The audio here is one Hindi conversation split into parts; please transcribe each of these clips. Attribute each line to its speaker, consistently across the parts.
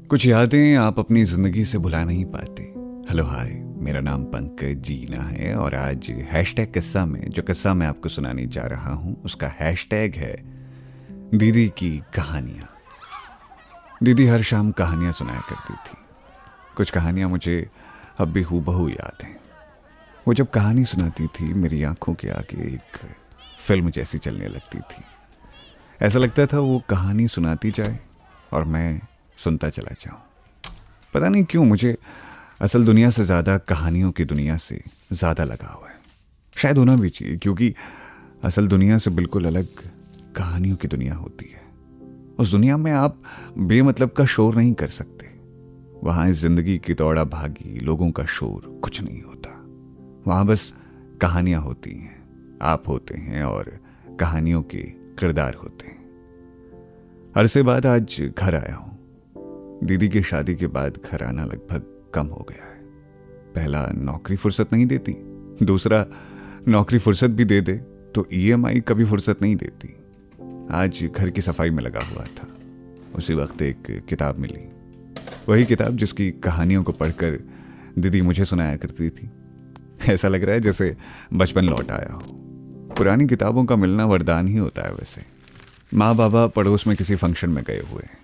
Speaker 1: कुछ यादें आप अपनी जिंदगी से भुला नहीं पाते। हेलो हाय, मेरा नाम पंकज जीना है और आज हैशटैग किस्सा में जो किस्सा मैं आपको सुनाने जा रहा हूं उसका हैशटैग है दीदी की कहानियां। दीदी हर शाम कहानियां सुनाया करती थी। कुछ कहानियां मुझे अब भी हूबहू याद हैं। वो जब कहानी सुनाती थी मेरी आंखों के आगे एक फिल्म जैसी चलने लगती थी। ऐसा लगता था वो कहानी सुनाती जाए और मैं सुनता चला जाऊं। पता नहीं क्यों मुझे असल दुनिया से ज़्यादा कहानियों की दुनिया से ज़्यादा लगाव है। शायद होना भी चाहिए, क्योंकि असल दुनिया से बिल्कुल अलग कहानियों की दुनिया होती है। उस दुनिया में आप बेमतलब का शोर नहीं कर सकते। वहाँ इस जिंदगी की दौड़ा भागी लोगों का शोर कुछ नहीं होता। वहाँ बस कहानियाँ होती हैं, आप होते हैं और कहानियों के किरदार होते हैं। अरसे बाद आज घर आया हूँ। दीदी की शादी के बाद घर आना लगभग कम हो गया है। पहला, नौकरी फुर्सत नहीं देती। दूसरा, नौकरी फुर्सत भी दे दे तो ईएमआई कभी फुर्सत नहीं देती। आज घर की सफाई में लगा हुआ था। उसी वक्त एक किताब मिली, वही किताब जिसकी कहानियों को पढ़कर दीदी मुझे सुनाया करती थी। ऐसा लग रहा है जैसे बचपन लौट आया हो। पुरानी किताबों का मिलना वरदान ही होता है। वैसे माँ बाबा पड़ोस में किसी फंक्शन में गए हुए हैं।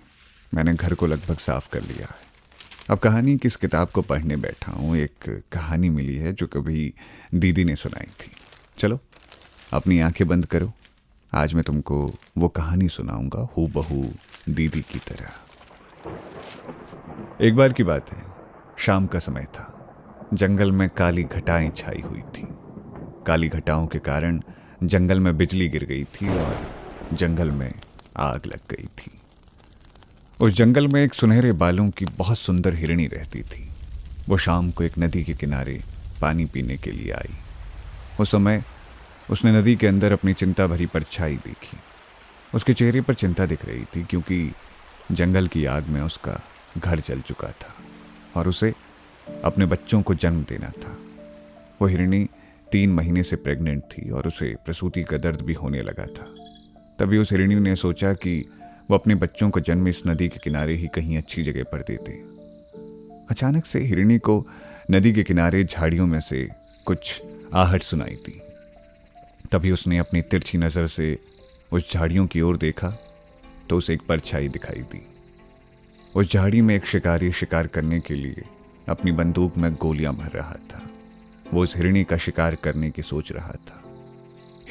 Speaker 1: मैंने घर को लगभग साफ कर लिया है। अब कहानी किस किताब को पढ़ने बैठा हूँ। एक कहानी मिली है जो कभी दीदी ने सुनाई थी। चलो अपनी आंखें बंद करो, आज मैं तुमको वो कहानी सुनाऊंगा हूबहू दीदी की तरह। एक बार की बात है, शाम का समय था। जंगल में काली घटाएं छाई हुई थी। काली घटाओं के कारण जंगल में बिजली गिर गई थी और जंगल में आग लग गई थी। उस जंगल में एक सुनहरे बालों की बहुत सुंदर हिरनी रहती थी। वो शाम को एक नदी के किनारे पानी पीने के लिए आई। उस समय उसने नदी के अंदर अपनी चिंता भरी परछाई देखी। उसके चेहरे पर चिंता दिख रही थी, क्योंकि जंगल की आग में उसका घर जल चुका था और उसे अपने बच्चों को जन्म देना था। वो हिरनी 3 महीने से प्रेग्नेंट थी और उसे प्रसूति का दर्द भी होने लगा था। तभी उस हिरनी ने सोचा कि वो अपने बच्चों को जन्म इस नदी के किनारे ही कहीं अच्छी जगह पर देते। अचानक से हिरनी को नदी के किनारे झाड़ियों में से कुछ आहट सुनाई दी। तभी उसने अपनी तिरछी नज़र से उस झाड़ियों की ओर देखा तो उसे एक परछाई दिखाई दी। उस झाड़ी में एक शिकारी शिकार करने के लिए अपनी बंदूक में गोलियां भर रहा था। वो उस हिरनी का शिकार करने की सोच रहा था।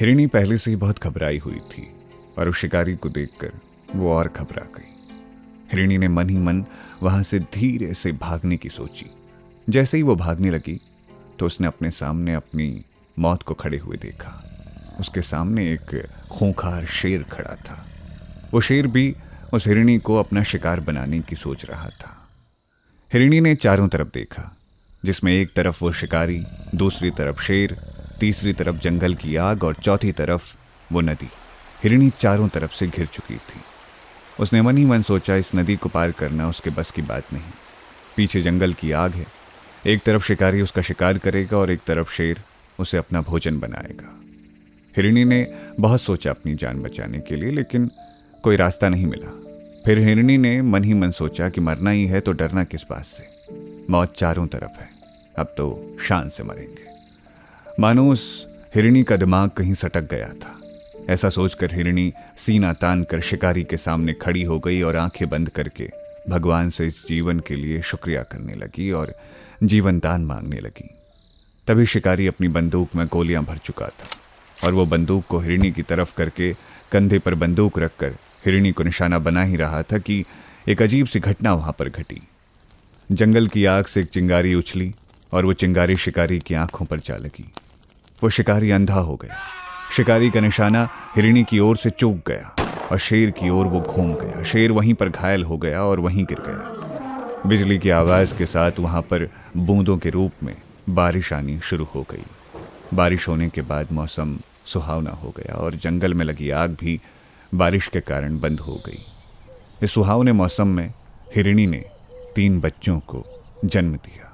Speaker 1: हिरनी पहले से ही बहुत घबराई हुई थी और उस शिकारी को देखकर वो और घबरा गई। हिरनी ने मन ही मन वहां से धीरे से भागने की सोची। जैसे ही वो भागने लगी तो उसने अपने सामने अपनी मौत को खड़े हुए देखा। उसके सामने एक खूंखार शेर खड़ा था। वो शेर भी उस हिरनी को अपना शिकार बनाने की सोच रहा था। हिरनी ने चारों तरफ देखा, जिसमें एक तरफ वो शिकारी, दूसरी तरफ शेर, तीसरी तरफ जंगल की आग और चौथी तरफ वो नदी। हिरनी चारों तरफ से घिर चुकी थी। उसने मन ही मन सोचा, इस नदी को पार करना उसके बस की बात नहीं। पीछे जंगल की आग है, एक तरफ शिकारी उसका शिकार करेगा और एक तरफ शेर उसे अपना भोजन बनाएगा। हिरनी ने बहुत सोचा अपनी जान बचाने के लिए, लेकिन कोई रास्ता नहीं मिला। फिर हिरनी ने मन ही मन सोचा कि मरना ही है तो डरना किस बात से। मौत चारों तरफ है, अब तो शान से मरेंगे। मानो उस हिरनी का दिमाग कहीं सटक गया था। ऐसा सोचकर हिरनी सीना तान कर शिकारी के सामने खड़ी हो गई और आंखें बंद करके भगवान से इस जीवन के लिए शुक्रिया करने लगी और जीवन दान मांगने लगी। तभी शिकारी अपनी बंदूक में गोलियां भर चुका था और वो बंदूक को हिरनी की तरफ करके कंधे पर बंदूक रखकर हिरनी को निशाना बना ही रहा था कि एक अजीब सी घटना वहां पर घटी। जंगल की आग से एक चिंगारी उछली और वो चिंगारी शिकारी की आंखों पर जा लगी। वो शिकारी अंधा हो गया। शिकारी का निशाना हिरनी की ओर से चूक गया और शेर की ओर वो घूम गया। शेर वहीं पर घायल हो गया और वहीं गिर गया। बिजली की आवाज़ के साथ वहाँ पर बूंदों के रूप में बारिश आनी शुरू हो गई। बारिश होने के बाद मौसम सुहावना हो गया और जंगल में लगी आग भी बारिश के कारण बंद हो गई। इस सुहावने मौसम में हिरनी ने 3 बच्चों को जन्म दिया।